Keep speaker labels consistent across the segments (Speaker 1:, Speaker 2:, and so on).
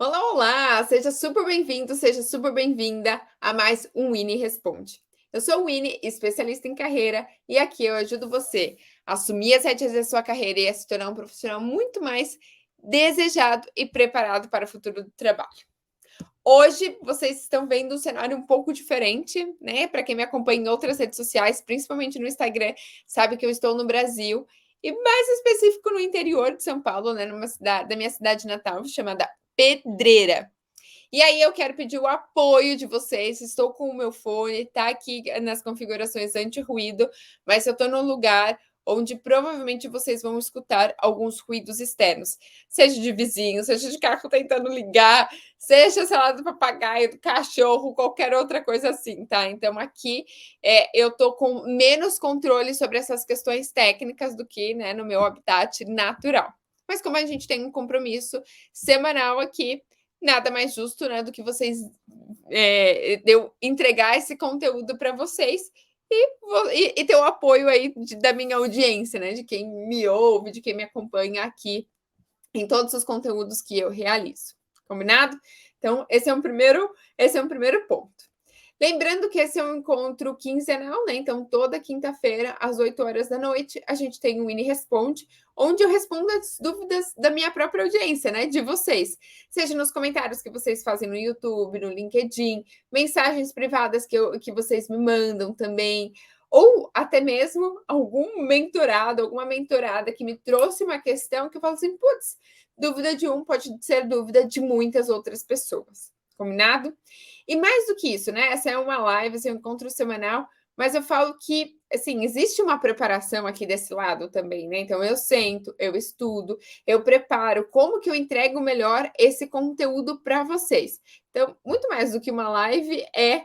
Speaker 1: Olá, olá! Seja super bem-vindo, seja super bem-vinda a mais um Winnie Responde. Eu sou Winnie, especialista em carreira, e aqui eu ajudo você a assumir as rédeas da sua carreira e a se tornar um profissional muito mais desejado e preparado para o futuro do trabalho. Hoje vocês estão vendo um cenário um pouco diferente, né? Para quem me acompanha em outras redes sociais, principalmente no Instagram, sabe que eu estou no Brasil e mais específico no interior de São Paulo, né? Numa cidade da minha cidade natal chamada Pedreira. E aí eu quero pedir o apoio de vocês. Estou com o meu fone, tá aqui nas configurações anti-ruído, mas eu estou num lugar onde provavelmente vocês vão escutar alguns ruídos externos, seja de vizinho, seja de carro tentando ligar, seja, sei lá, do papagaio, do cachorro, qualquer outra coisa assim, tá? Então aqui eu tô com menos controle sobre essas questões técnicas do que, né, no meu habitat natural. Mas como a gente tem um compromisso semanal aqui, nada mais justo, né, do que vocês eu entregar esse conteúdo para vocês e ter o apoio aí da minha audiência, né, de quem me ouve, de quem me acompanha aqui em todos os conteúdos que eu realizo. Combinado? Então, esse é um primeiro ponto. Lembrando que esse é um encontro quinzenal, né? Então, toda quinta-feira, às 8 horas da noite, a gente tem o Winnie Responde, onde eu respondo as dúvidas da minha própria audiência, né? De vocês. Seja nos comentários que vocês fazem no YouTube, no LinkedIn, mensagens privadas que vocês me mandam também, ou até mesmo algum mentorado, alguma mentorada que me trouxe uma questão que eu falo assim, putz, dúvida de um pode ser dúvida de muitas outras pessoas. Combinado? E mais do que isso, né? Essa é uma live, esse é um encontro semanal, mas eu falo que, assim, existe uma preparação aqui desse lado também, né? Então eu sento, eu estudo, eu preparo como que eu entrego melhor esse conteúdo para vocês. Então, muito mais do que uma live é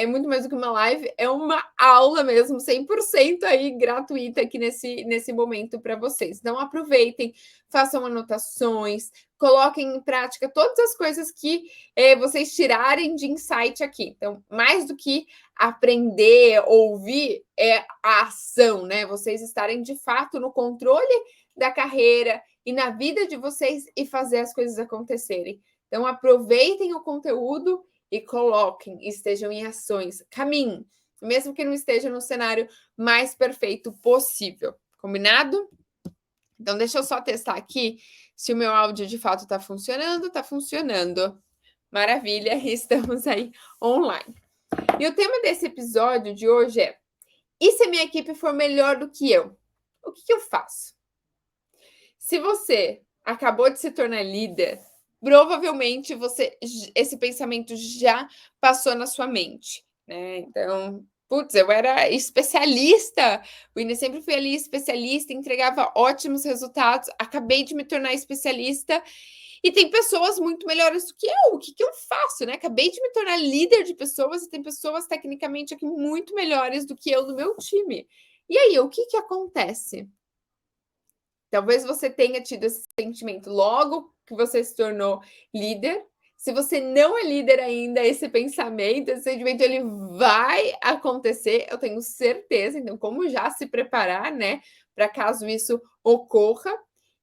Speaker 1: muito mais do que uma live, é uma aula mesmo, 100% aí gratuita aqui nesse momento para vocês. Então aproveitem, façam anotações, coloquem em prática todas as coisas que vocês tirarem de insight aqui. Então, mais do que aprender, ouvir, é a ação, né? Vocês estarem de fato no controle da carreira e na vida de vocês e fazer as coisas acontecerem. Então, aproveitem o conteúdo e coloquem, estejam em ações, caminhem, mesmo que não esteja no cenário mais perfeito possível. Combinado? Então, deixa eu só testar aqui se o meu áudio de fato está funcionando. Está funcionando. Maravilha, estamos aí online. E o tema desse episódio de hoje é: e se a minha equipe for melhor do que eu? O que eu faço? Se você acabou de se tornar líder, provavelmente esse pensamento já passou na sua mente, né? Então, putz, eu era especialista, o Ine sempre foi ali especialista, entregava ótimos resultados, acabei de me tornar especialista e tem pessoas muito melhores do que eu. O que eu faço, né? Acabei de me tornar líder de pessoas e tem pessoas tecnicamente aqui muito melhores do que eu no meu time. E aí, o que acontece? Talvez você tenha tido esse sentimento logo que você se tornou líder. Se você não é líder ainda, esse pensamento, esse sentimento, ele vai acontecer, eu tenho certeza. Então, como já se preparar, né, para caso isso ocorra.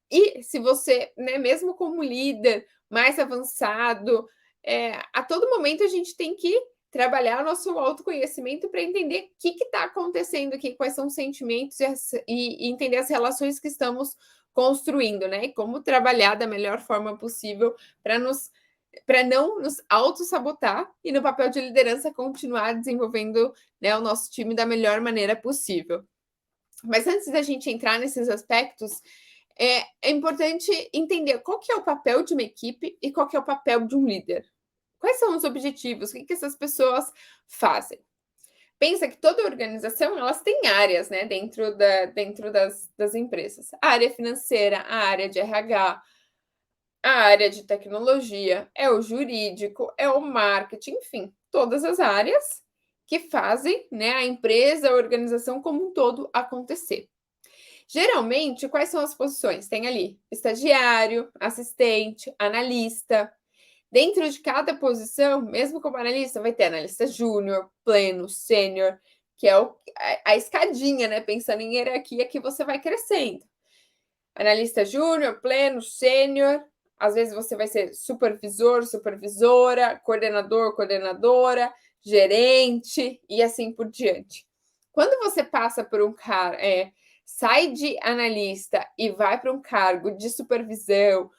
Speaker 1: E se você, né, mesmo como líder mais avançado, a todo momento a gente tem que trabalhar nosso autoconhecimento para entender o que está acontecendo aqui, quais são os sentimentos e entender as relações que estamos construindo, né? E como trabalhar da melhor forma possível para não nos auto-sabotar e no papel de liderança continuar desenvolvendo, né, o nosso time da melhor maneira possível. Mas antes da gente entrar nesses aspectos, é importante entender qual que é o papel de uma equipe e qual que é o papel de um líder. Quais são os objetivos? O que essas pessoas fazem? Pensa que toda organização elas têm áreas, né, dentro das empresas. A área financeira, a área de RH, a área de tecnologia, é o jurídico, é o marketing, enfim, todas as áreas que fazem, né, a empresa, a organização como um todo acontecer. Geralmente, quais são as posições? Tem ali estagiário, assistente, analista. Dentro de cada posição, mesmo como analista, vai ter analista júnior, pleno, sênior, que é a escadinha, né? Pensando em hierarquia que você vai crescendo. Analista júnior, pleno, sênior, às vezes você vai ser supervisor, supervisora, coordenador, coordenadora, gerente e assim por diante. Quando você passa por um cara, sai de analista e vai para um cargo de supervisão,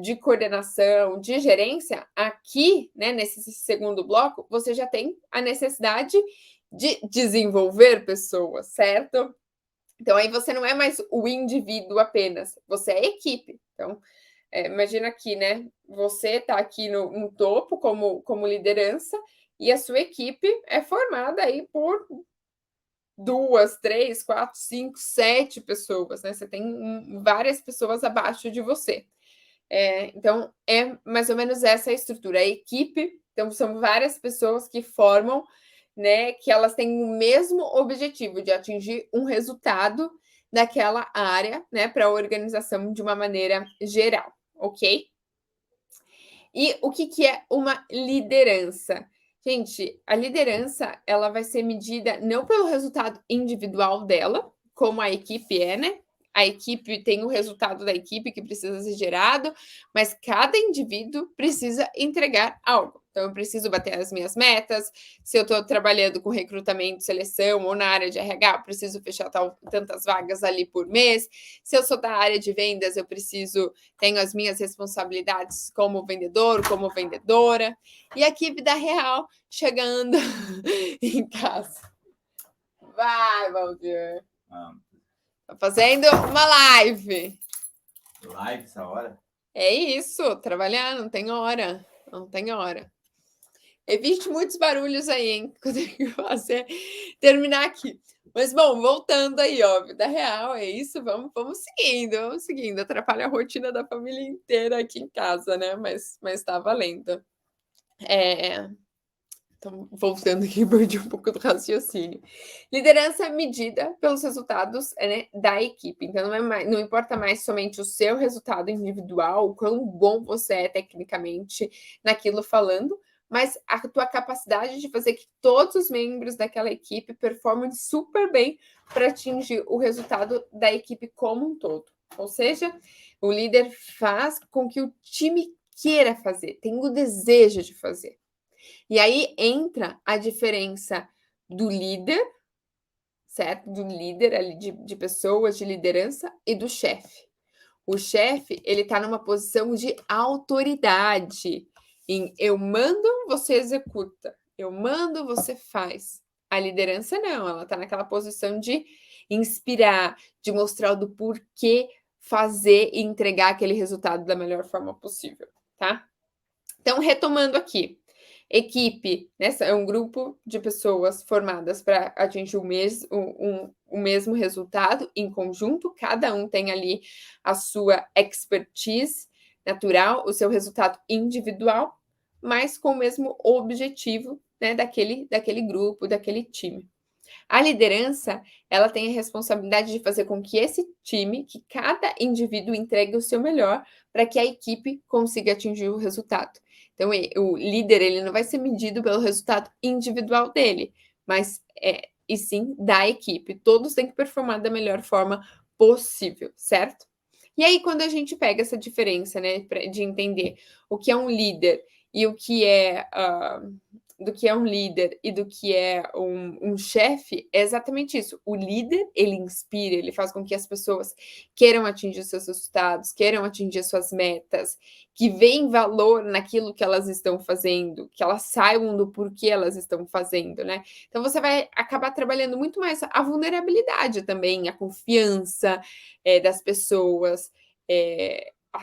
Speaker 1: de coordenação, de gerência, aqui, né, nesse segundo bloco, você já tem a necessidade de desenvolver pessoas, certo? Então, aí você não é mais o indivíduo apenas, você é equipe. Então, imagina aqui, né? Você está aqui no topo como liderança e a sua equipe é formada aí por 2, 3, 4, 5, 7 pessoas, né? Você tem várias pessoas abaixo de você. Então, é mais ou menos essa a estrutura. A equipe, então, são várias pessoas que formam, né? Que elas têm o mesmo objetivo de atingir um resultado daquela área, né? Para a organização de uma maneira geral, ok? E o que é uma liderança? Gente, a liderança, ela vai ser medida não pelo resultado individual dela, como a equipe é, né? A equipe tem o resultado da equipe que precisa ser gerado, mas cada indivíduo precisa entregar algo. Então, eu preciso bater as minhas metas. Se eu estou trabalhando com recrutamento, seleção ou na área de RH, eu preciso fechar tantas vagas ali por mês. Se eu sou da área de vendas, eu tenho as minhas responsabilidades como vendedor, como vendedora. E aqui, vida real, chegando em casa. Vai, Valdir. Tá fazendo uma live.
Speaker 2: Live essa hora?
Speaker 1: É isso, trabalhar, não tem hora. Não tem hora. Evite muitos barulhos aí, hein? Quando eu terminar aqui. Mas, bom, voltando aí, ó, vida real, é isso, vamos seguindo. Atrapalha a rotina da família inteira aqui em casa, né? Mas tá valendo. Então, voltando aqui, perdi um pouco do raciocínio. Liderança é medida pelos resultados, né, da equipe. Então, não importa mais somente o seu resultado individual, o quão bom você é tecnicamente naquilo falando, mas a tua capacidade de fazer que todos os membros daquela equipe performem super bem para atingir o resultado da equipe como um todo. Ou seja, o líder faz com que o time queira fazer, tenha o desejo de fazer. E aí entra a diferença do líder, certo? Do líder ali de pessoas, de liderança, e do chefe. O chefe, ele está numa posição de autoridade. Em eu mando, você executa. Eu mando, você faz. A liderança não, ela está naquela posição de inspirar, de mostrar o do porquê fazer e entregar aquele resultado da melhor forma possível, tá? Então, retomando aqui. Equipe, né? É um grupo de pessoas formadas para atingir o mesmo resultado em conjunto, cada um tem ali a sua expertise natural, o seu resultado individual, mas com o mesmo objetivo, né, daquele grupo, daquele time. A liderança, ela tem a responsabilidade de fazer com que esse time, que cada indivíduo entregue o seu melhor para que a equipe consiga atingir o resultado. Então, o líder, ele não vai ser medido pelo resultado individual dele, mas e sim da equipe. Todos têm que performar da melhor forma possível, certo? E aí, quando a gente pega essa diferença, né, de entender o que é um líder e o que é do que é um líder e do que é um chefe, é exatamente isso. O líder, ele inspira, ele faz com que as pessoas queiram atingir seus resultados, queiram atingir suas metas, que veem valor naquilo que elas estão fazendo, que elas saibam do porquê elas estão fazendo, né? Então, você vai acabar trabalhando muito mais a vulnerabilidade também, a confiança das pessoas,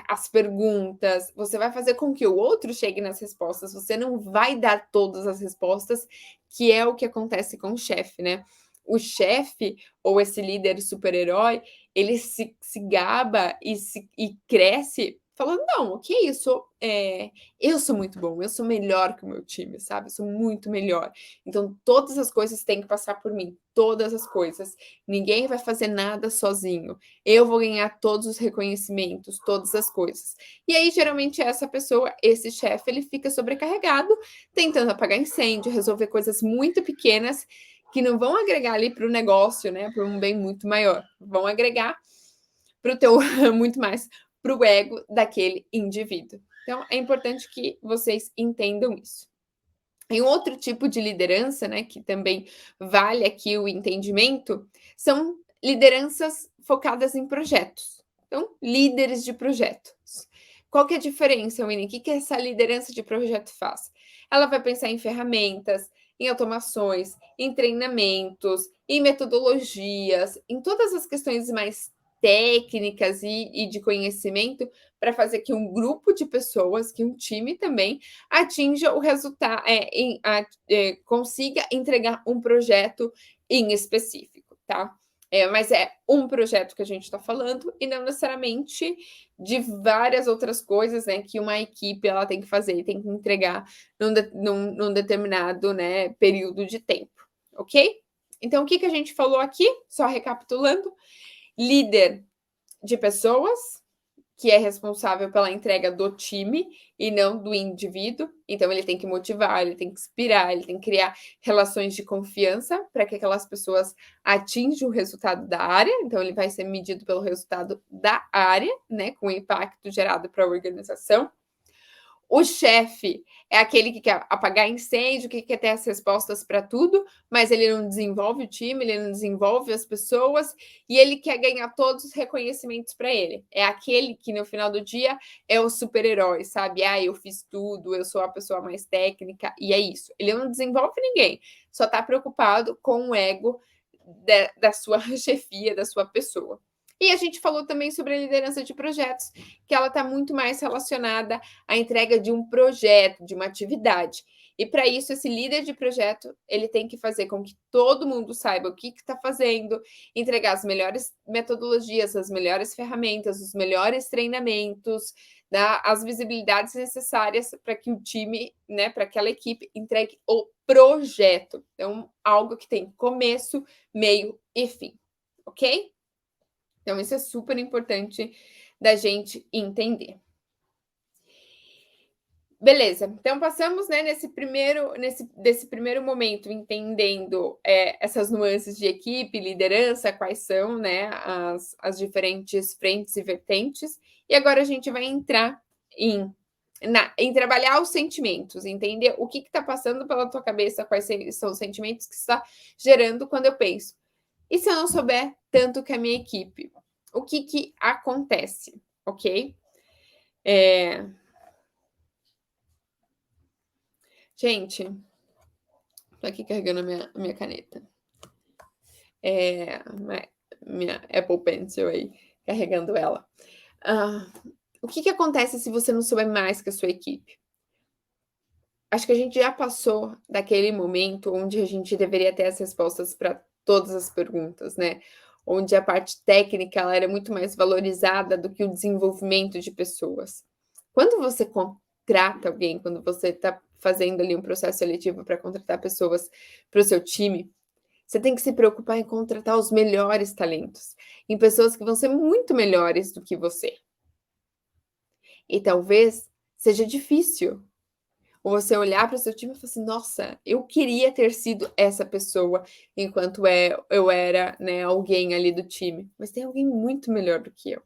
Speaker 1: as perguntas, você vai fazer com que o outro chegue nas respostas, você não vai dar todas as respostas, que é o que acontece com o chefe, né? O chefe, ou esse líder super-herói, ele se gaba e cresce falando, não, ok, eu sou muito bom, eu sou melhor que o meu time, sabe? Eu sou muito melhor. Então, todas as coisas têm que passar por mim, todas as coisas. Ninguém vai fazer nada sozinho. Eu vou ganhar todos os reconhecimentos, todas as coisas. E aí, geralmente, essa pessoa, esse chefe, ele fica sobrecarregado, tentando apagar incêndio, resolver coisas muito pequenas que não vão agregar ali para o negócio, né? Para um bem muito maior. Vão agregar para o teu muito mais para o ego daquele indivíduo. Então, é importante que vocês entendam isso. E um outro tipo de liderança, né, que também vale aqui o entendimento, são lideranças focadas em projetos. Então, líderes de projetos. Qual que é a diferença, Winnie? O que essa liderança de projeto faz? Ela vai pensar em ferramentas, em automações, em treinamentos, em metodologias, em todas as questões mais técnicas e de conhecimento para fazer que um grupo de pessoas, que um time também, atinja o resultado, consiga entregar um projeto em específico, tá? Mas é um projeto que a gente está falando e não necessariamente de várias outras coisas, né, que uma equipe ela tem que fazer, tem que entregar num determinado, né, período de tempo, ok? Então, o que a gente falou aqui? Só recapitulando, líder de pessoas, que é responsável pela entrega do time e não do indivíduo. Então, ele tem que motivar, ele tem que inspirar, ele tem que criar relações de confiança para que aquelas pessoas atinjam o resultado da área. Então, ele vai ser medido pelo resultado da área, né, com o impacto gerado para a organização. O chefe é aquele que quer apagar incêndio, que quer ter as respostas para tudo, mas ele não desenvolve o time, ele não desenvolve as pessoas e ele quer ganhar todos os reconhecimentos para ele. É aquele que no final do dia é o super-herói, sabe? Eu fiz tudo, eu sou a pessoa mais técnica e é isso. Ele não desenvolve ninguém, só está preocupado com o ego da sua chefia, da sua pessoa. E a gente falou também sobre a liderança de projetos, que ela está muito mais relacionada à entrega de um projeto, de uma atividade. E para isso, esse líder de projeto, ele tem que fazer com que todo mundo saiba o que está fazendo, entregar as melhores metodologias, as melhores ferramentas, os melhores treinamentos, as visibilidades necessárias para que o time, né, para aquela equipe, entregue o projeto. Então, algo que tem começo, meio e fim, ok? Então, isso é super importante da gente entender. Beleza, então passamos, né, desse primeiro momento, entendendo essas nuances de equipe, liderança, quais são, né, as diferentes frentes e vertentes, e agora a gente vai entrar em trabalhar os sentimentos, entender o que está passando pela tua cabeça, quais são os sentimentos que está gerando quando eu penso. E se eu não souber tanto que a minha equipe? O que acontece, ok? Gente, tô aqui carregando a minha caneta. Minha Apple Pencil aí, carregando ela. O que acontece se você não souber mais que a sua equipe? Acho que a gente já passou daquele momento onde a gente deveria ter as respostas para todas as perguntas, né? Onde a parte técnica ela era muito mais valorizada do que o desenvolvimento de pessoas. Quando você contrata alguém, quando você está fazendo ali um processo seletivo para contratar pessoas para o seu time, você tem que se preocupar em contratar os melhores talentos, em pessoas que vão ser muito melhores do que você. E talvez seja difícil você olhar para o seu time e falar assim, nossa, eu queria ter sido essa pessoa enquanto eu era, né, alguém ali do time. Mas tem alguém muito melhor do que eu.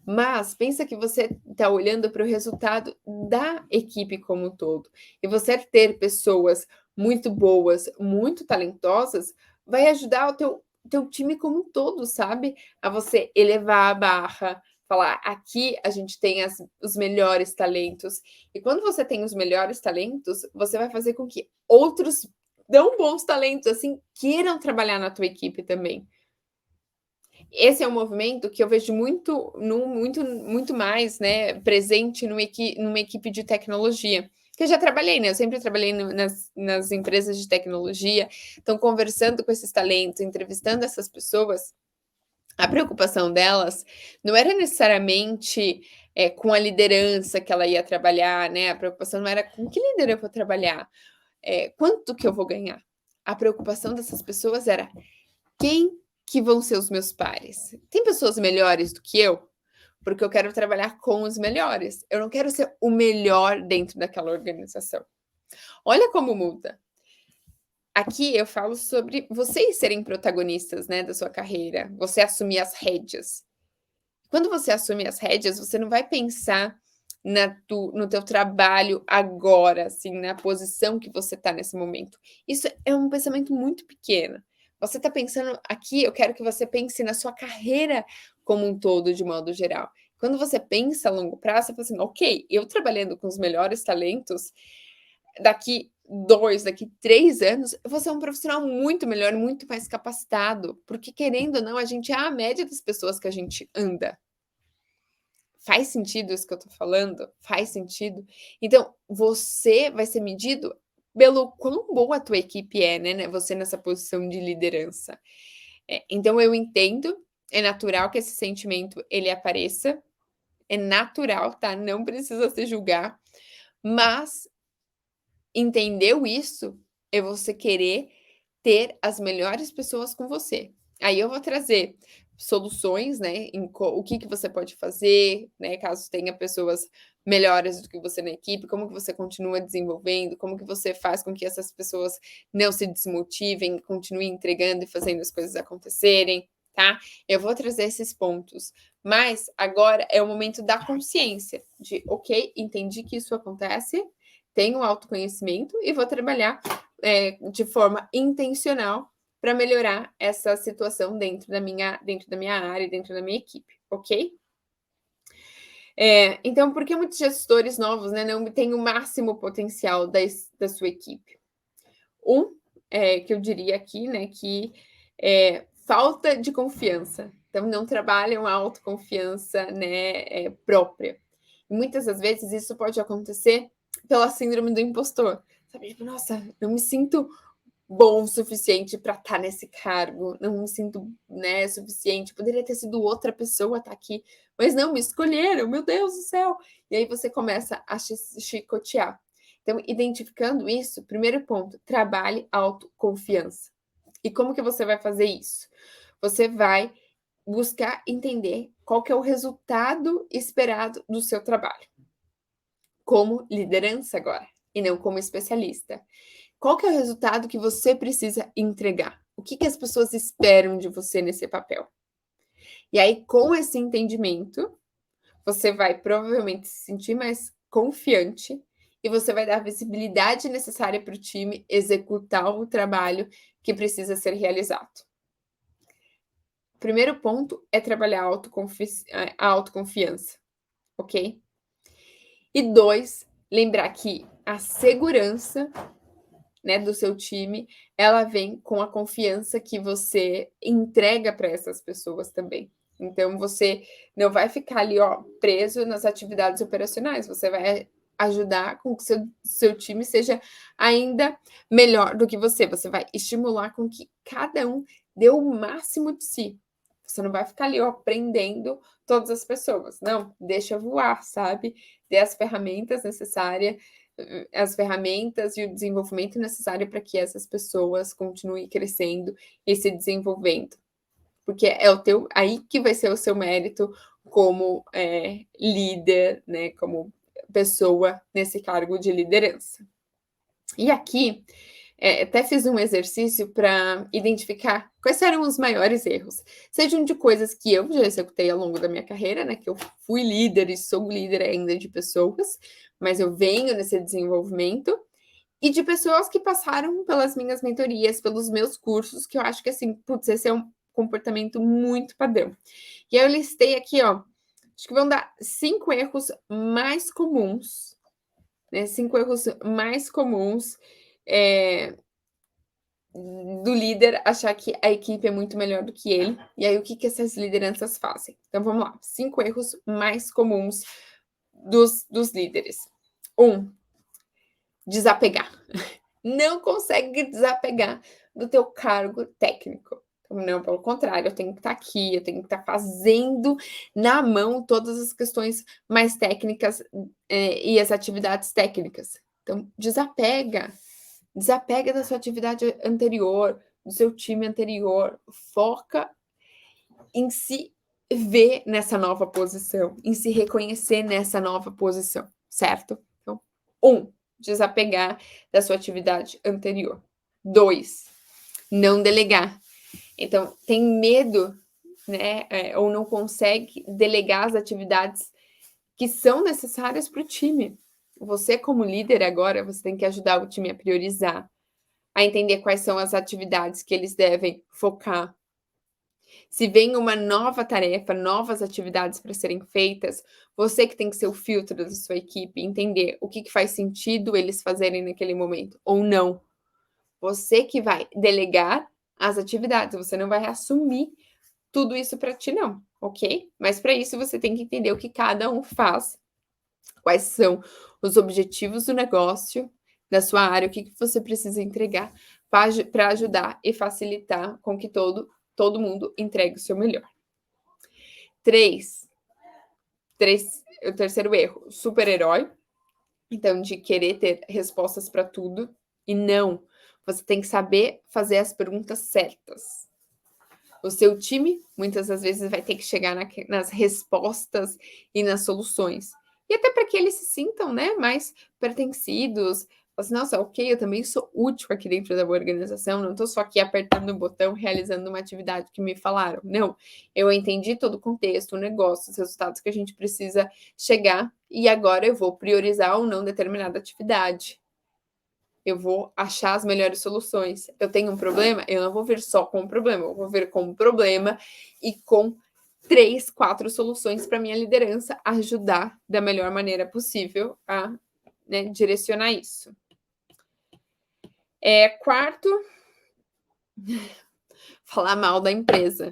Speaker 1: Mas pensa que você está olhando para o resultado da equipe como um todo. E você ter pessoas muito boas, muito talentosas, vai ajudar o teu time como um todo, sabe? A você elevar a barra, falar, aqui a gente tem os melhores talentos. E quando você tem os melhores talentos, você vai fazer com que outros não bons talentos, assim, queiram trabalhar na tua equipe também. Esse é um movimento que eu vejo muito mais, né, presente numa equipe de tecnologia. Que eu já trabalhei, né? Eu sempre trabalhei nas empresas de tecnologia. Então, conversando com esses talentos, entrevistando essas pessoas, a preocupação delas não era necessariamente com a liderança que ela ia trabalhar, né? A preocupação não era com que líder eu vou trabalhar, quanto que eu vou ganhar. A preocupação dessas pessoas era quem que vão ser os meus pares. Tem pessoas melhores do que eu? Porque eu quero trabalhar com os melhores. Eu não quero ser o melhor dentro daquela organização. Olha como muda. Aqui eu falo sobre vocês serem protagonistas, né, da sua carreira. Você assumir as rédeas. Quando você assume as rédeas, você não vai pensar no teu trabalho agora, assim, na posição que você está nesse momento. Isso é um pensamento muito pequeno. Você está pensando aqui, eu quero que você pense na sua carreira como um todo, de modo geral. Quando você pensa a longo prazo, você fala assim, ok, eu trabalhando com os melhores talentos, daqui 2, daqui 3 anos, eu vou ser um profissional muito melhor, muito mais capacitado, porque querendo ou não, a gente é a média das pessoas que a gente anda. Faz sentido isso que eu tô falando? Faz sentido? Então, você vai ser medido pelo quão boa a tua equipe é, né, você nessa posição de liderança. Então eu entendo, é natural que esse sentimento ele apareça, é natural, tá, não precisa se julgar, mas entendeu isso, é você querer ter as melhores pessoas com você. Aí eu vou trazer soluções, né, o que você pode fazer, né, caso tenha pessoas melhores do que você na equipe, como que você continua desenvolvendo, como que você faz com que essas pessoas não se desmotivem, continuem entregando e fazendo as coisas acontecerem, tá? Eu vou trazer esses pontos, mas agora é o momento da consciência, de, ok, entendi que isso acontece, tenho autoconhecimento e vou trabalhar de forma intencional para melhorar essa situação dentro da minha área, dentro da minha equipe, ok? Então, por que muitos gestores novos, né, não têm o máximo potencial da sua equipe? Que eu diria aqui, né, que falta de confiança. Então, não trabalham a autoconfiança, né, própria. E muitas das vezes isso pode acontecer pela síndrome do impostor. Sabe, tipo, nossa, eu me sinto bom o suficiente para estar nesse cargo, não me sinto, né, suficiente, poderia ter sido outra pessoa estar aqui, mas não, me escolheram, meu Deus do céu. E aí você começa a chicotear. Então, identificando isso, primeiro ponto, trabalhe autoconfiança. E como que você vai fazer isso? Você vai buscar entender qual que é o resultado esperado do seu trabalho. Como liderança agora, e não como especialista. Qual que é o resultado que você precisa entregar? O que as pessoas esperam de você nesse papel? E aí, com esse entendimento, você vai provavelmente se sentir mais confiante e você vai dar a visibilidade necessária para o time executar o trabalho que precisa ser realizado. O primeiro ponto é trabalhar a autoconfiança, ok? E 2, lembrar que a segurança, né, do seu time, ela vem com a confiança que você entrega para essas pessoas também. Então, você não vai ficar ali, ó, preso nas atividades operacionais, você vai ajudar com que seu time seja ainda melhor do que você vai estimular com que cada um dê o máximo de si. Você não vai ficar ali, ó, prendendo todas as pessoas. Não, deixa voar, sabe? Dê as ferramentas necessárias e o desenvolvimento necessário para que essas pessoas continuem crescendo e se desenvolvendo. Porque é aí que vai ser o seu mérito como líder, né? Como pessoa nesse cargo de liderança. E aqui, até fiz um exercício para identificar quais eram os maiores erros. Sejam de coisas que eu já executei ao longo da minha carreira, né? Que eu fui líder e sou líder ainda de pessoas, mas eu venho nesse desenvolvimento. E de pessoas que passaram pelas minhas mentorias, pelos meus cursos, que eu acho que, assim, putz, esse é um comportamento muito padrão. E aí eu listei aqui, ó, acho que vão dar 5 erros mais comuns, né? 5 erros mais comuns do líder achar que a equipe é muito melhor do que ele. E aí, o que essas lideranças fazem? Então, vamos lá. 5 erros mais comuns dos líderes. 1, desapegar. Não consegue desapegar do teu cargo técnico. Não, pelo contrário, eu tenho que estar aqui, eu tenho que estar fazendo na mão todas as questões mais técnicas e as atividades técnicas. Então, desapega da sua atividade anterior, do seu time anterior, foca em se ver nessa nova posição, em se reconhecer nessa nova posição, certo? Então, 1, desapegar da sua atividade anterior. 2, não delegar. Então, tem medo né, ou não consegue delegar as atividades que são necessárias para o time. Você, como líder agora, você tem que ajudar o time a priorizar, a entender quais são as atividades que eles devem focar. Se vem uma nova tarefa, novas atividades para serem feitas, você que tem que ser o filtro da sua equipe, entender o que faz sentido eles fazerem naquele momento ou não. Você que vai delegar as atividades, você não vai assumir tudo isso para ti não, ok? Mas para isso você tem que entender o que cada um faz, quais são os objetivos do negócio, da sua área, o que você precisa entregar para ajudar e facilitar com que todo mundo entregue o seu melhor. 3, o terceiro erro, super-herói. Então, de querer ter respostas para tudo. E não, você tem que saber fazer as perguntas certas. O seu time, muitas das vezes, vai ter que chegar nas respostas e nas soluções. E até para que eles se sintam, né, mais pertencidos. Assim, nossa, ok, eu também sou útil aqui dentro da organização, não estou só aqui apertando um botão, realizando uma atividade que me falaram. Não, eu entendi todo o contexto, o negócio, os resultados que a gente precisa chegar, e agora eu vou priorizar ou não determinada atividade. Eu vou achar as melhores soluções. Eu tenho um problema, eu não vou ver só com o problema, eu vou ver com o problema e com 3, 4 soluções para minha liderança ajudar da melhor maneira possível a, né, direcionar isso. Quarto, falar mal da empresa.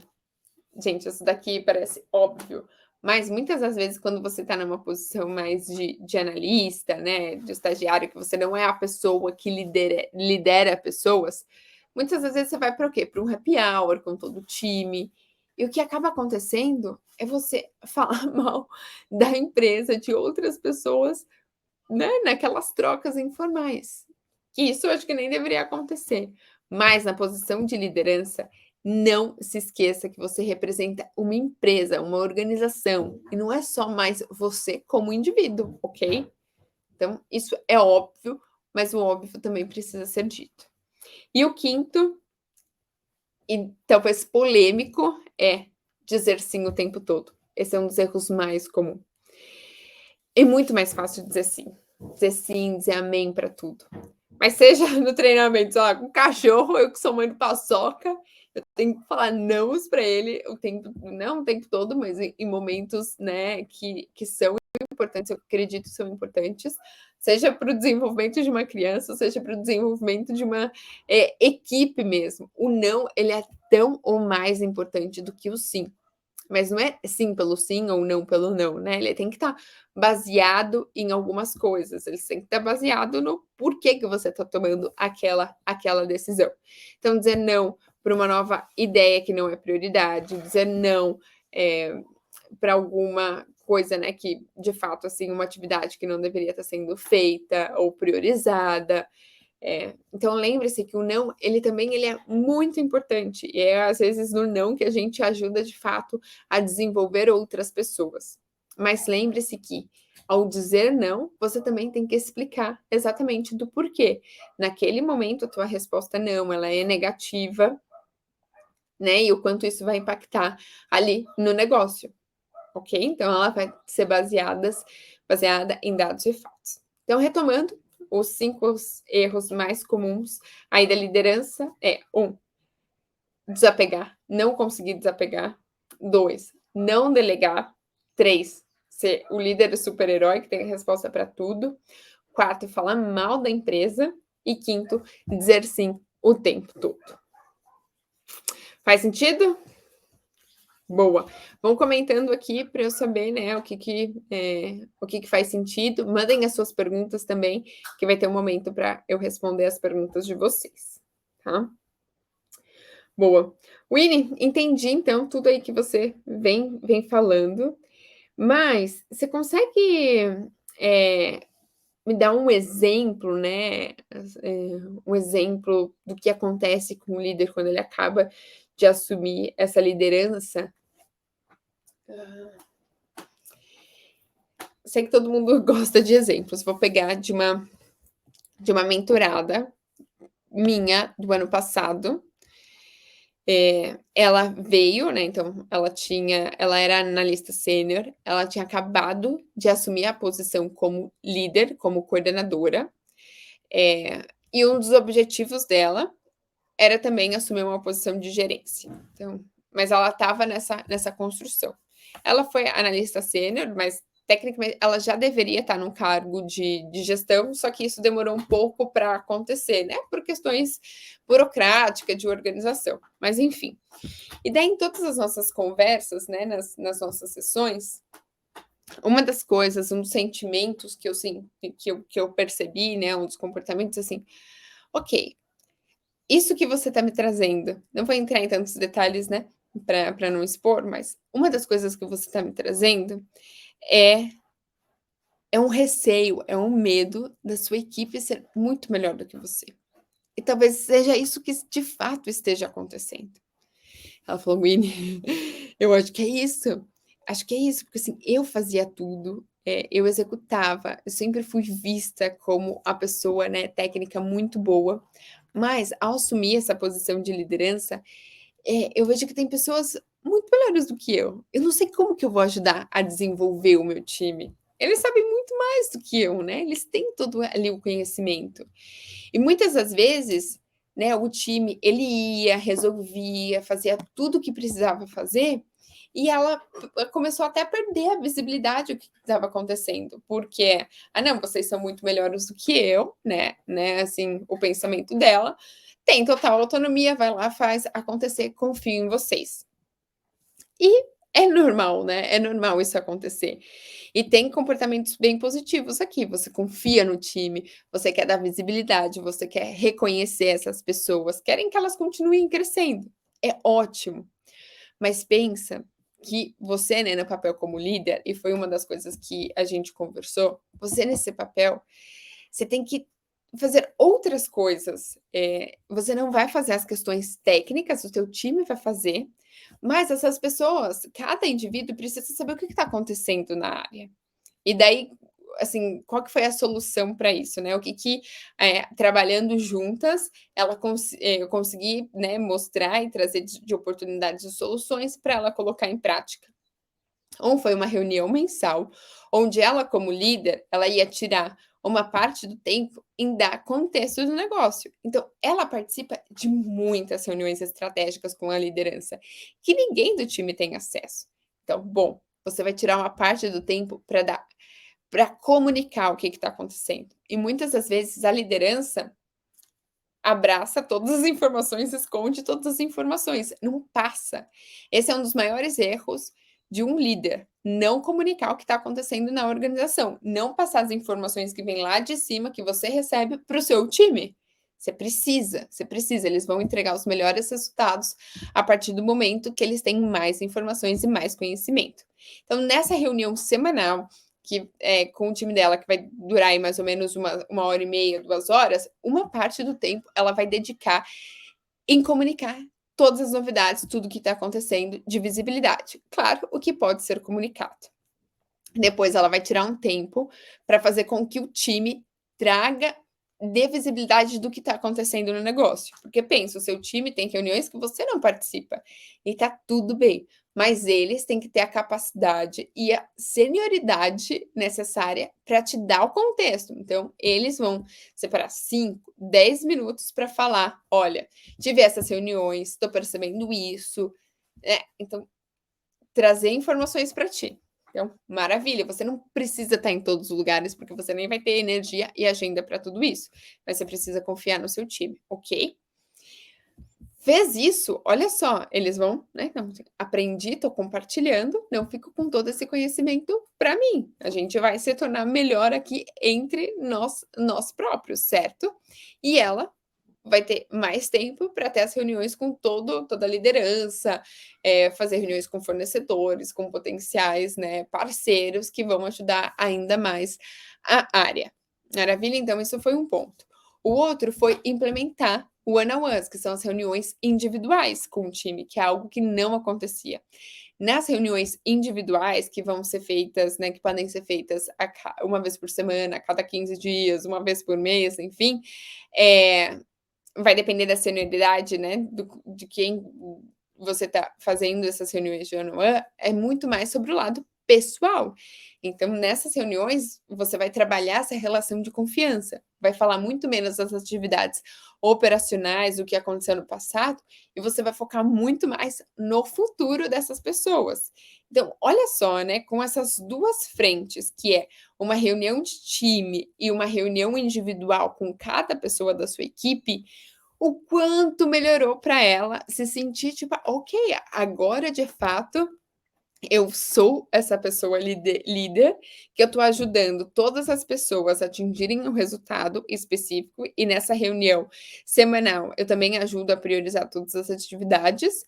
Speaker 1: Gente, isso daqui parece óbvio, mas muitas das vezes quando você está numa posição mais de analista, né, de estagiário, que você não é a pessoa que lidera pessoas, muitas das vezes você vai para o quê? Para um happy hour com todo o time, e o que acaba acontecendo é você falar mal da empresa, de outras pessoas, né, naquelas trocas informais. Que isso eu acho que nem deveria acontecer, mas na posição de liderança, não se esqueça que você representa uma empresa, uma organização, e não é só mais você como indivíduo, ok? Então, isso é óbvio, mas o óbvio também precisa ser dito. E o quinto, e talvez polêmico, é dizer sim o tempo todo. Esse é um dos erros mais comuns. É muito mais fácil dizer sim, dizer amém para tudo. Mas seja no treinamento, sei lá, com cachorro, eu que sou mãe do paçoca, eu tenho que falar nãos para ele não o tempo todo, mas em momentos, né, que são importantes, eu acredito são importantes, seja para o desenvolvimento de uma criança, seja para o desenvolvimento de uma equipe mesmo. O não, ele é tão ou mais importante do que o sim. Mas não é sim pelo sim ou não pelo não, né? Ele tem que estar baseado em algumas coisas. Ele tem que estar baseado no porquê que você está tomando aquela decisão. Então, dizer não para uma nova ideia que não é prioridade, dizer não para alguma coisa, né, que de fato, assim, uma atividade que não deveria estar sendo feita ou priorizada. Então lembre-se que o não, ele é muito importante, e é às vezes no não que a gente ajuda de fato a desenvolver outras pessoas. Mas lembre-se que ao dizer não, você também tem que explicar exatamente do porquê. Naquele momento a tua resposta não, ela é negativa, né? E o quanto isso vai impactar ali no negócio, ok? Então ela vai ser baseada em dados e fatos. Então, retomando, os 5 erros mais comuns aí da liderança é 1, desapegar, não conseguir desapegar. 2, não delegar. 3, ser o líder super-herói que tem a resposta para tudo. 4, falar mal da empresa. E 5, dizer sim o tempo todo. Faz sentido? Boa. Vão comentando aqui para eu saber, né, o que faz sentido. Mandem as suas perguntas também, que vai ter um momento para eu responder as perguntas de vocês, tá? Boa. Winnie, entendi então tudo aí que você vem falando, mas você consegue me dar um exemplo, né? Um exemplo do que acontece com o líder quando ele acaba de assumir essa liderança? Sei que todo mundo gosta de exemplos. Vou pegar de uma mentorada minha do ano passado. Ela veio, né, então ela era analista sênior, ela tinha acabado de assumir a posição como líder, como coordenadora, e um dos objetivos dela era também assumir uma posição de gerência. Então, mas ela estava nessa construção. Ela foi analista sênior, mas tecnicamente ela já deveria estar num cargo de gestão, só que isso demorou um pouco para acontecer, né? Por questões burocráticas, de organização. Mas enfim. E daí, em todas as nossas conversas, né, nas nossas sessões, uma das coisas, um dos sentimentos que eu percebi, né, um dos comportamentos, assim, ok, isso que você está me trazendo, não vou entrar em tantos detalhes, né, para não expor, mas uma das coisas que você está me trazendo é um receio, é um medo da sua equipe ser muito melhor do que você. E talvez seja isso que de fato esteja acontecendo. Ela falou: "Winnie, eu acho que é isso. Acho que é isso, porque assim, eu fazia tudo, eu executava, eu sempre fui vista como a pessoa, né, técnica muito boa, mas ao assumir essa posição de liderança, eu vejo que tem pessoas muito melhores do que eu. Eu não sei como que eu vou ajudar a desenvolver o meu time. Eles sabem muito mais do que eu, né? Eles têm todo ali o conhecimento. E muitas das vezes, né, o time ele ia, resolvia, fazia tudo o que precisava fazer, e ela começou até a perder a visibilidade do que estava acontecendo, porque, ah, não, vocês são muito melhores do que eu, né, assim, o pensamento dela, tem total autonomia, vai lá, faz acontecer, confio em vocês. E é normal, né? É normal isso acontecer. E tem comportamentos bem positivos aqui. Você confia no time, você quer dar visibilidade, você quer reconhecer essas pessoas, querem que elas continuem crescendo. É ótimo. Mas pensa que você, né, no papel como líder, e foi uma das coisas que a gente conversou, você nesse papel, você tem que fazer outras coisas. Você não vai fazer as questões técnicas, o teu time vai fazer, mas essas pessoas, cada indivíduo precisa saber o que está acontecendo na área. E daí, assim, qual que foi a solução para isso, né? O que trabalhando juntas, eu consegui, né, mostrar e trazer de oportunidades e soluções para ela colocar em prática. Foi uma reunião mensal, onde ela, como líder, ela ia tirar uma parte do tempo em dar contexto do negócio. Então, ela participa de muitas reuniões estratégicas com a liderança, que ninguém do time tem acesso. Então, bom, você vai tirar uma parte do tempo para comunicar o que está acontecendo. E muitas das vezes a liderança abraça todas as informações, esconde todas as informações, não passa. Esse é um dos maiores erros de um líder, não comunicar o que está acontecendo na organização, não passar as informações que vêm lá de cima, que você recebe, para o seu time. Você precisa, eles vão entregar os melhores resultados a partir do momento que eles têm mais informações e mais conhecimento. Então, nessa reunião semanal, que com o time dela, que vai durar aí mais ou menos uma hora e meia, 2 horas, uma parte do tempo ela vai dedicar em comunicar todas as novidades, tudo que está acontecendo de visibilidade. Claro, o que pode ser comunicado. Depois ela vai tirar um tempo para fazer com que o time dê visibilidade do que está acontecendo no negócio. Porque pensa, o seu time tem reuniões que você não participa e tá tudo bem, mas eles têm que ter a capacidade e a senioridade necessária para te dar o contexto. Então, eles vão separar 5, 10 minutos para falar: olha, tive essas reuniões, estou percebendo isso. Então, trazer informações para ti. Então, maravilha, você não precisa estar em todos os lugares, porque você nem vai ter energia e agenda para tudo isso, mas você precisa confiar no seu time, ok? Fez isso, olha só, eles vão, né? Então, aprendi, estou compartilhando, não fico com todo esse conhecimento para mim. A gente vai se tornar melhor aqui entre nós próprios, certo? E ela vai ter mais tempo para ter as reuniões com toda a liderança, fazer reuniões com fornecedores, com potenciais, né, parceiros que vão ajudar ainda mais a área. Maravilha? Então, isso foi um ponto. O outro foi implementar o one-on-ones, que são as reuniões individuais com o time, que é algo que não acontecia. Nas reuniões individuais, que vão ser feitas, né, que podem ser feitas uma vez por semana, a cada 15 dias, uma vez por mês, enfim, vai depender da senioridade, né, de quem você está fazendo essas reuniões de one-on-one, é muito mais sobre o lado pessoal. Então, nessas reuniões, você vai trabalhar essa relação de confiança, vai falar muito menos das atividades operacionais, do que aconteceu no passado, e você vai focar muito mais no futuro dessas pessoas. Então, olha só, né, com essas duas frentes, que é uma reunião de time e uma reunião individual com cada pessoa da sua equipe, o quanto melhorou para ela se sentir tipo: "Ok, agora de fato eu sou essa pessoa líder, que eu estou ajudando todas as pessoas a atingirem um resultado específico, e nessa reunião semanal eu também ajudo a priorizar todas as atividades,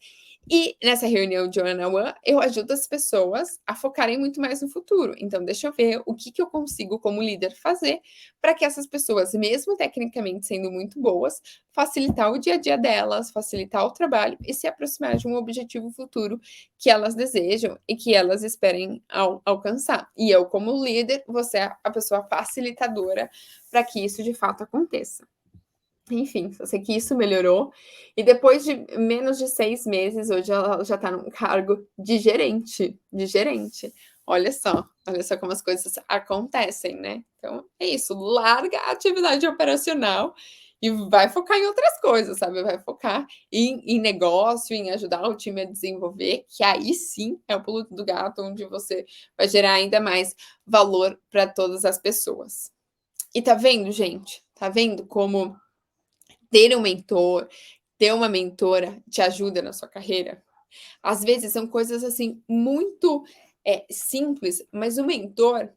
Speaker 1: e nessa reunião de one on one eu ajudo as pessoas a focarem muito mais no futuro. Então deixa eu ver o que eu consigo como líder fazer para que essas pessoas, mesmo tecnicamente sendo muito boas, facilitar o dia a dia delas, facilitar o trabalho e se aproximar de um objetivo futuro que elas desejam e que elas esperem alcançar. E eu, como líder, você é a pessoa facilitadora para que isso de fato aconteça. Enfim, só sei que isso melhorou. E depois de menos de 6 meses, hoje ela já está num cargo de gerente, de gerente. Olha só como as coisas acontecem, né? Então é isso, larga a atividade operacional e vai focar em outras coisas, sabe? Vai focar em negócio, em ajudar o time a desenvolver, que aí sim é o pulo do gato, onde você vai gerar ainda mais valor para todas as pessoas. E tá vendo, gente? Tá vendo como ter um mentor, ter uma mentora te ajuda na sua carreira? Às vezes são coisas assim muito simples, mas o mentor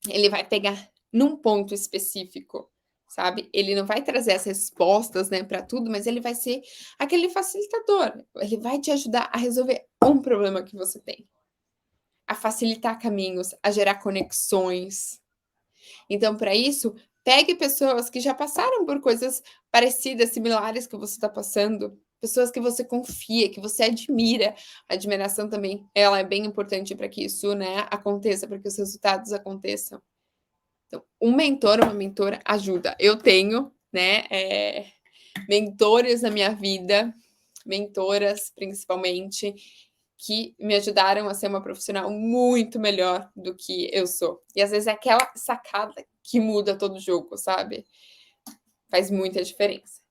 Speaker 1: ele vai pegar num ponto específico, sabe? Ele não vai trazer as respostas, né, para tudo, mas ele vai ser aquele facilitador. Ele vai te ajudar a resolver um problema que você tem, a facilitar caminhos, a gerar conexões. Então, para isso, pegue pessoas que já passaram por coisas parecidas, similares que você está passando, pessoas que você confia, que você admira. A admiração também, ela é bem importante para que isso, né, aconteça, para que os resultados aconteçam. Então, um mentor, uma mentora ajuda. Eu tenho, né, mentores na minha vida, mentoras principalmente, que me ajudaram a ser uma profissional muito melhor do que eu sou. E às vezes é aquela sacada que muda todo o jogo, sabe? Faz muita diferença.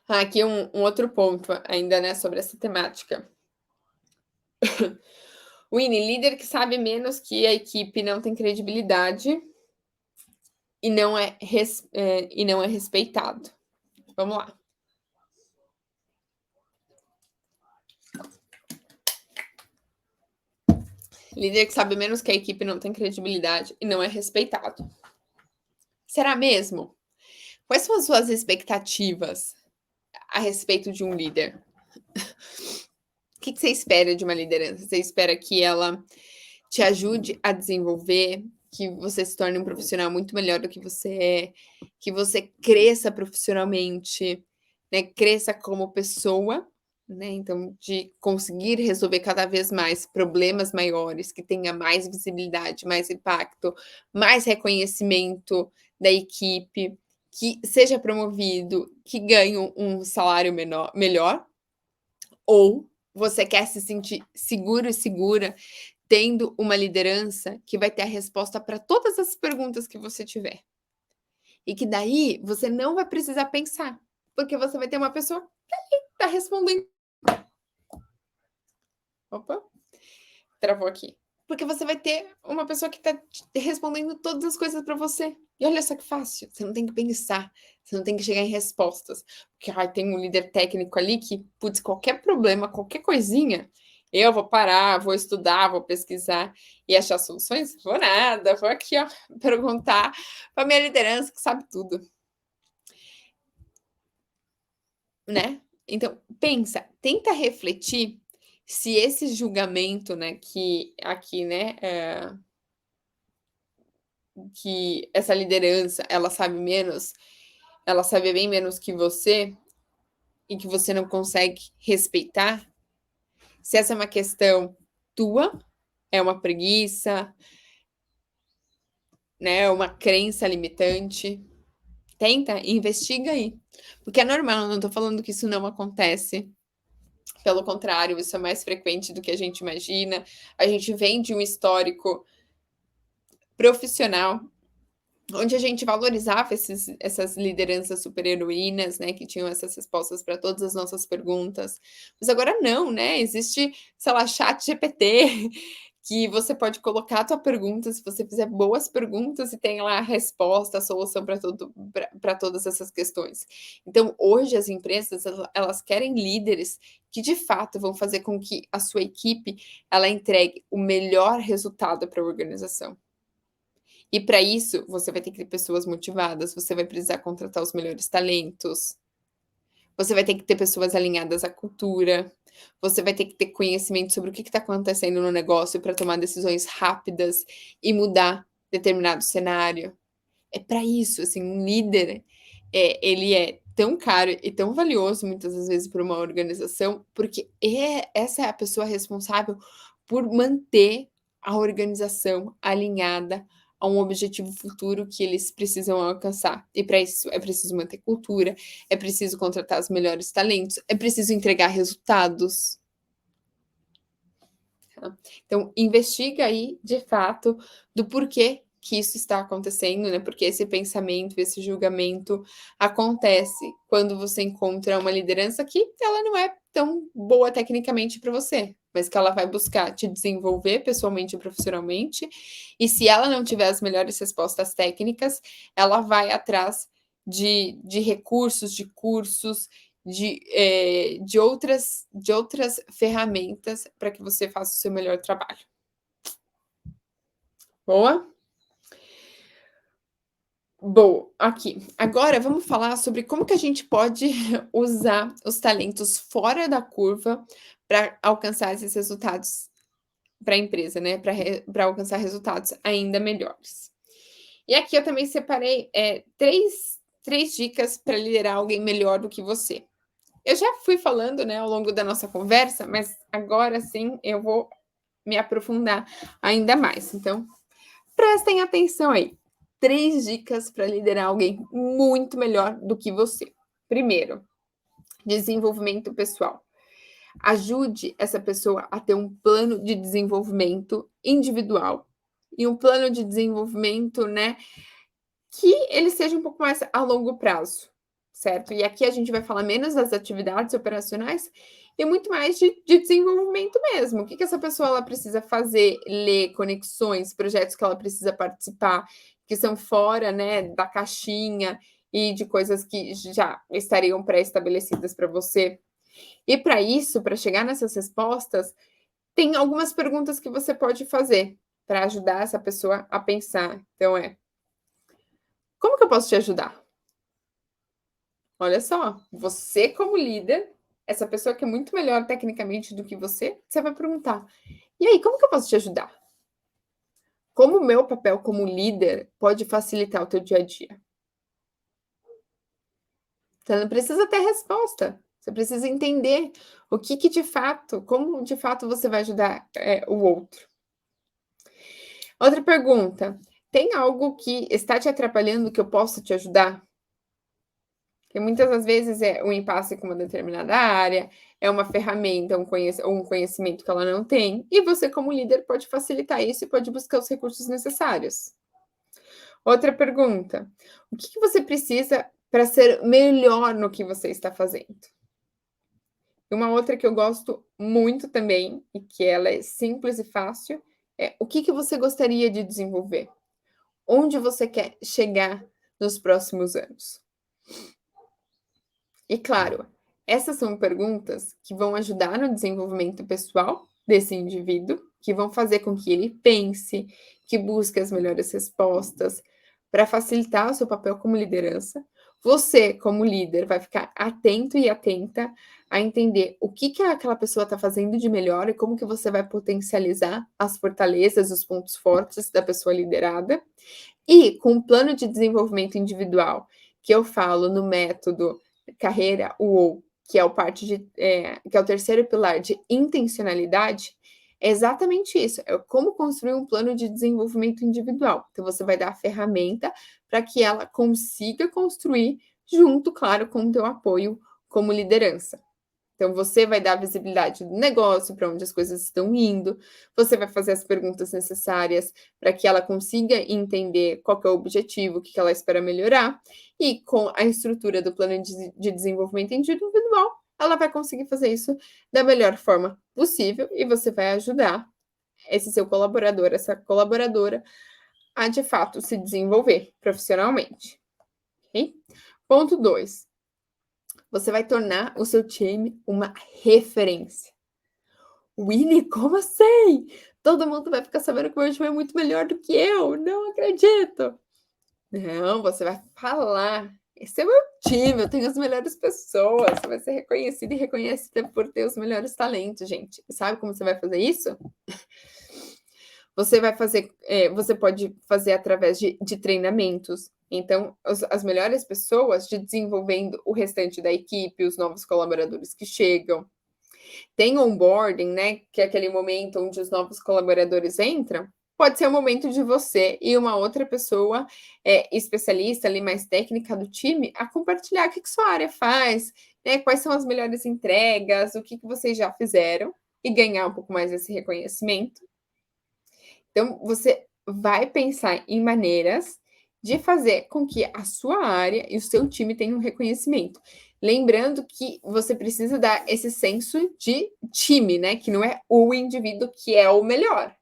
Speaker 1: Aqui um outro ponto ainda, né, sobre essa temática. Winnie, líder que sabe menos que a equipe não tem credibilidade e não é respeitado. Vamos lá. Líder que sabe menos que a equipe não tem credibilidade e não é respeitado. Será mesmo? Quais são as suas expectativas a respeito de um líder? O que você espera de uma liderança? Você espera que ela te ajude a desenvolver, que você se torne um profissional muito melhor do que você é, que você cresça profissionalmente, né, cresça como pessoa, né, então de conseguir resolver cada vez mais problemas maiores, que tenha mais visibilidade, mais impacto, mais reconhecimento da equipe, que seja promovido, que ganhe um salário melhor, ou você quer se sentir seguro e segura tendo uma liderança que vai ter a resposta para todas as perguntas que você tiver. E que daí você não vai precisar pensar, porque você vai ter uma pessoa que está respondendo. Opa, travou aqui. Porque você vai ter uma pessoa que está respondendo todas as coisas para você. E olha só que fácil, você não tem que pensar, você não tem que chegar em respostas. Porque tem um líder técnico ali que, putz, qualquer problema, qualquer coisinha, eu vou parar, vou estudar, vou pesquisar e achar soluções? Vou nada, vou aqui, ó, perguntar para minha liderança que sabe tudo. Né? Então, pensa, tenta refletir se esse julgamento, né, que aqui, né, que essa liderança, ela sabe bem menos que você e que você não consegue respeitar, se essa é uma questão tua, é uma preguiça, né? Uma crença limitante. Tenta, investiga aí. Porque é normal, não tô falando que isso não acontece. Pelo contrário, isso é mais frequente do que a gente imagina. A gente vem de um histórico profissional onde a gente valorizava essas lideranças super-heroínas, né, que tinham essas respostas para todas as nossas perguntas. Mas agora não, né? Existe, sei lá, chat GPT, que você pode colocar a tua pergunta, se você fizer boas perguntas e tem lá a resposta, a solução para todas essas questões. Então, hoje as empresas, elas querem líderes que de fato vão fazer com que a sua equipe ela entregue o melhor resultado para a organização. E para isso, você vai ter que ter pessoas motivadas, você vai precisar contratar os melhores talentos, você vai ter que ter pessoas alinhadas à cultura, você vai ter que ter conhecimento sobre o que está acontecendo no negócio para tomar decisões rápidas e mudar determinado cenário. É para isso, assim, um líder, ele é tão caro e tão valioso, muitas das vezes, para uma organização, porque essa é a pessoa responsável por manter a organização alinhada a um objetivo futuro que eles precisam alcançar. E para isso é preciso manter cultura, é preciso contratar os melhores talentos, é preciso entregar resultados. Tá? Então, investiga aí, de fato, do porquê que isso está acontecendo, né? Porque esse pensamento, esse julgamento acontece quando você encontra uma liderança que ela não é tão boa tecnicamente para você, mas que ela vai buscar te desenvolver pessoalmente e profissionalmente. E se ela não tiver as melhores respostas técnicas, ela vai atrás de recursos, de cursos, de outras ferramentas para que você faça o seu melhor trabalho. Boa? Boa, aqui. Agora vamos falar sobre como que a gente pode usar os talentos fora da curva para alcançar esses resultados para a empresa, né? Para alcançar resultados ainda melhores. E aqui eu também separei três dicas para liderar alguém melhor do que você. Eu já fui falando, né, ao longo da nossa conversa, mas agora sim eu vou me aprofundar ainda mais. Então, prestem atenção aí. 3 dicas para liderar alguém muito melhor do que você. Primeiro, desenvolvimento pessoal. Ajude essa pessoa a ter um plano de desenvolvimento individual e um plano de desenvolvimento, né, que ele seja um pouco mais a longo prazo, certo? E aqui a gente vai falar menos das atividades operacionais e muito mais de desenvolvimento mesmo. O que essa pessoa ela precisa fazer, ler, conexões, projetos que ela precisa participar, que são fora, né, da caixinha e de coisas que já estariam pré-estabelecidas para você. E para isso, para chegar nessas respostas, tem algumas perguntas que você pode fazer para ajudar essa pessoa a pensar. Então, como que eu posso te ajudar? Olha só, você como líder, essa pessoa que é muito melhor tecnicamente do que você vai perguntar: "E aí, como que eu posso te ajudar? Como o meu papel como líder pode facilitar o teu dia a dia?". Você não precisa ter resposta, você precisa entender o que de fato como de fato você vai ajudar, o outro. Outra pergunta: "Tem algo que está te atrapalhando que eu posso te ajudar?". Porque muitas das vezes é um impasse com uma determinada área, é uma ferramenta, um conhecimento que ela não tem, e você, como líder, pode facilitar isso e pode buscar os recursos necessários. Outra pergunta: o que você precisa para ser melhor no que você está fazendo? E uma outra que eu gosto muito também, e que ela é simples e fácil, é o que você gostaria de desenvolver? Onde você quer chegar nos próximos anos? E claro, essas são perguntas que vão ajudar no desenvolvimento pessoal desse indivíduo, que vão fazer com que ele pense, que busque as melhores respostas, para facilitar o seu papel como liderança. Você, como líder, vai ficar atento e atenta a entender o que aquela pessoa está fazendo de melhor e como que você vai potencializar as fortalezas, os pontos fortes da pessoa liderada. E com um plano de desenvolvimento individual, que eu falo no método Carreira UOL, que é o terceiro pilar de intencionalidade, É exatamente isso, é como construir um plano de desenvolvimento individual. Então, você vai dar a ferramenta para que ela consiga construir junto, claro, com o teu apoio como liderança. Então, você vai dar visibilidade do negócio, para onde as coisas estão indo, você vai fazer as perguntas necessárias para que ela consiga entender qual que é o objetivo, o que ela espera melhorar, e com a estrutura do plano de desenvolvimento individual, ela vai conseguir fazer isso da melhor forma possível e você vai ajudar esse seu colaborador, essa colaboradora, a de fato se desenvolver profissionalmente. Okay? Ponto 2. Você vai tornar o seu time uma referência. Winnie, como assim? Todo mundo vai ficar sabendo que o meu time é muito melhor do que eu. Não acredito. Não, você vai falar. Esse é o meu time, eu tenho as melhores pessoas. Você vai ser reconhecido e reconhecida por ter os melhores talentos, gente. Sabe como você vai fazer isso? Você vai fazer, você pode fazer através de treinamentos. Então, as melhores pessoas de desenvolvendo o restante da equipe, os novos colaboradores que chegam. Tem onboarding, né? Que é aquele momento onde os novos colaboradores entram. Pode ser o momento de você e uma outra pessoa especialista ali, mais técnica do time, a compartilhar o que sua área faz, né? Quais são as melhores entregas, o que vocês já fizeram, e ganhar um pouco mais desse reconhecimento. Então, você vai pensar em maneiras de fazer com que a sua área e o seu time tenham reconhecimento. Lembrando que você precisa dar esse senso de time, né? Que não é o indivíduo que é o melhor.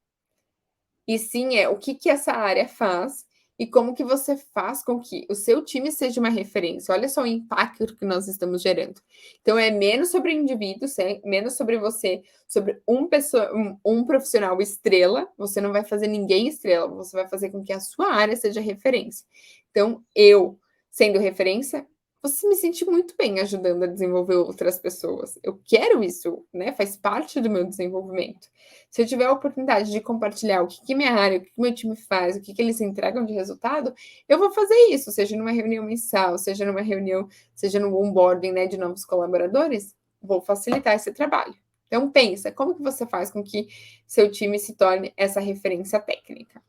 Speaker 1: E sim o que essa área faz e como que você faz com que o seu time seja uma referência. Olha só o impacto que nós estamos gerando. Então, é menos sobre indivíduos, menos sobre você, sobre um profissional estrela. Você não vai fazer ninguém estrela, você vai fazer com que a sua área seja referência. Então, eu, sendo referência, você me sente muito bem ajudando a desenvolver outras pessoas. Eu quero isso, né? Faz parte do meu desenvolvimento. Se eu tiver a oportunidade de compartilhar o que minha área, o que meu time faz, o que eles entregam de resultado, eu vou fazer isso, seja numa reunião mensal, seja numa reunião, seja no onboarding, né, de novos colaboradores, vou facilitar esse trabalho. Então, pensa, como que você faz com que seu time se torne essa referência técnica?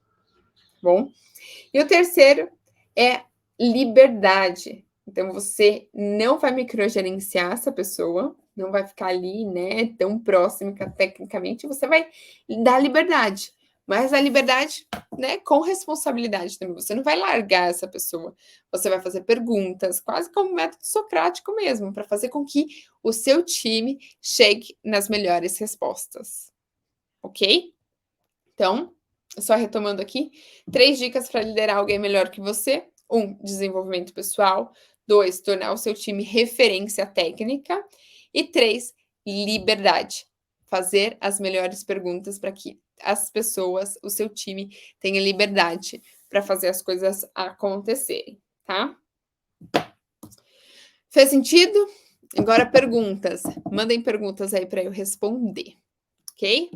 Speaker 1: Bom? E o terceiro é liberdade. Então, você não vai microgerenciar essa pessoa, não vai ficar ali, né, tão próxima tecnicamente, você vai dar liberdade. Mas a liberdade, né, com responsabilidade também. Você não vai largar essa pessoa. Você vai fazer perguntas, quase como método socrático mesmo, para fazer com que o seu time chegue nas melhores respostas. Ok? Então, só retomando aqui, 3 dicas para liderar alguém melhor que você. 1, desenvolvimento pessoal. 2, tornar o seu time referência técnica. E 3, liberdade. Fazer as melhores perguntas para que as pessoas, o seu time, tenha liberdade para fazer as coisas acontecerem, tá? Fez sentido? Agora perguntas. Mandem perguntas aí para eu responder, ok?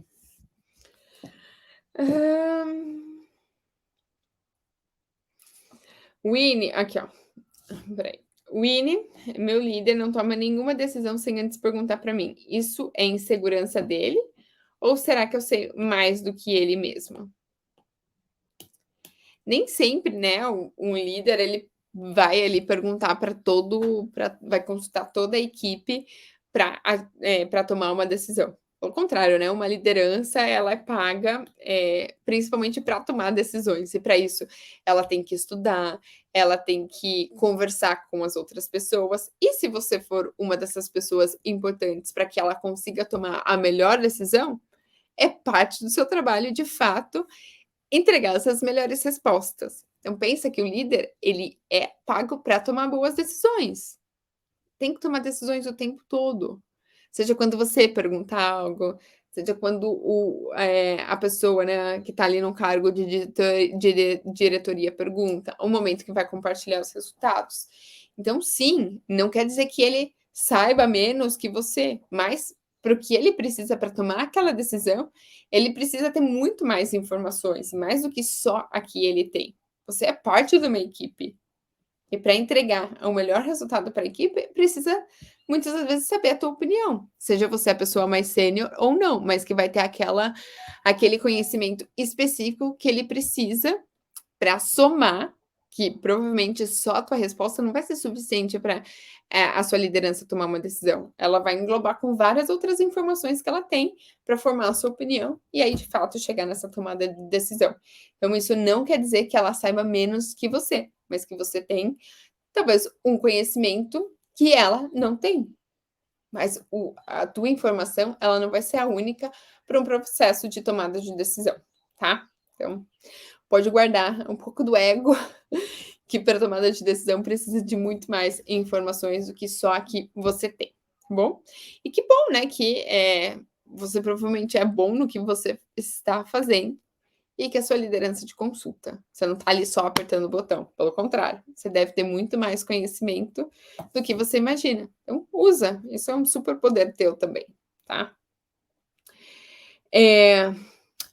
Speaker 1: Winnie, aqui ó. Peraí. Winnie, meu líder, não toma nenhuma decisão sem antes perguntar para mim. Isso é insegurança dele? Ou será que eu sei mais do que ele mesmo? Nem sempre, né? Um líder ele vai ali perguntar vai consultar toda a equipe para tomar uma decisão. Pelo contrário, né? Uma liderança ela é paga principalmente para tomar decisões, e para isso ela tem que estudar, ela tem que conversar com as outras pessoas, e se você for uma dessas pessoas importantes para que ela consiga tomar a melhor decisão, é parte do seu trabalho, de fato, entregar essas melhores respostas. Então pensa que o líder ele é pago para tomar boas decisões. Tem que tomar decisões o tempo todo. Seja quando você pergunta algo, seja quando a pessoa, né, que está ali no cargo de diretoria pergunta, o momento que vai compartilhar os resultados. Então, sim, não quer dizer que ele saiba menos que você, mas para o que ele precisa para tomar aquela decisão, ele precisa ter muito mais informações, mais do que só a que ele tem. Você é parte de uma equipe. E para entregar o melhor resultado para a equipe, precisa muitas das vezes saber a tua opinião. Seja você a pessoa mais sênior ou não, mas que vai ter aquele conhecimento específico que ele precisa para somar, que provavelmente só a tua resposta não vai ser suficiente para a sua liderança tomar uma decisão. Ela vai englobar com várias outras informações que ela tem para formar a sua opinião e aí, de fato, chegar nessa tomada de decisão. Então, isso não quer dizer que ela saiba menos que você, mas que você tem, talvez, um conhecimento que ela não tem. Mas a tua informação, ela não vai ser a única para um processo de tomada de decisão, tá? Então, pode guardar um pouco do ego, que para tomada de decisão precisa de muito mais informações do que só a que você tem, tá bom? E que bom, né, que você provavelmente é bom no que você está fazendo e que a sua liderança te consulta. Você não está ali só apertando o botão, pelo contrário, você deve ter muito mais conhecimento do que você imagina. Então, usa, isso é um superpoder teu também, tá?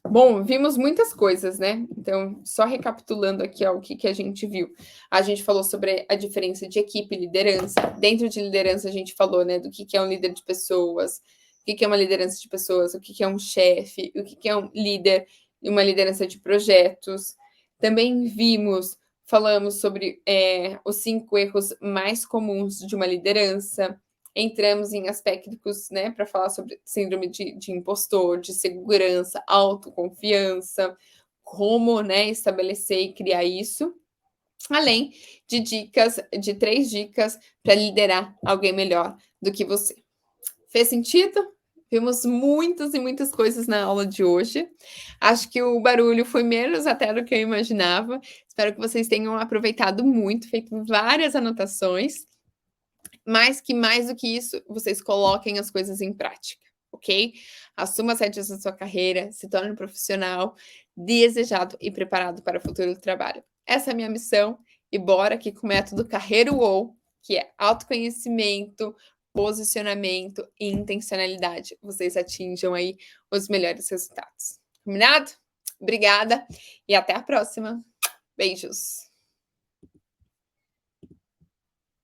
Speaker 1: Bom, vimos muitas coisas, né? Então, só recapitulando aqui ó, o que a gente viu. A gente falou sobre a diferença de equipe e liderança. Dentro de liderança, a gente falou, né, do que é um líder de pessoas, o que é uma liderança de pessoas, o que é um chefe, o que é um líder e uma liderança de projetos. Também falamos sobre os 5 erros mais comuns de uma liderança. Entramos em aspectos, né, para falar sobre síndrome de impostor, de segurança, autoconfiança, como, né, estabelecer e criar isso, além de dicas, de 3 dicas para liderar alguém melhor do que você. Fez sentido? Vimos muitas e muitas coisas na aula de hoje. Acho que o barulho foi menos até do que eu imaginava. Espero que vocês tenham aproveitado muito, feito várias anotações. Mas que mais do que isso, vocês coloquem as coisas em prática, ok? Assuma as rédeas da sua carreira, se torne um profissional desejado e preparado para o futuro do trabalho. Essa é a minha missão e bora aqui com o método Carreira UOL, que é autoconhecimento, posicionamento e intencionalidade. Vocês atinjam aí os melhores resultados. Combinado? Obrigada e até a próxima. Beijos!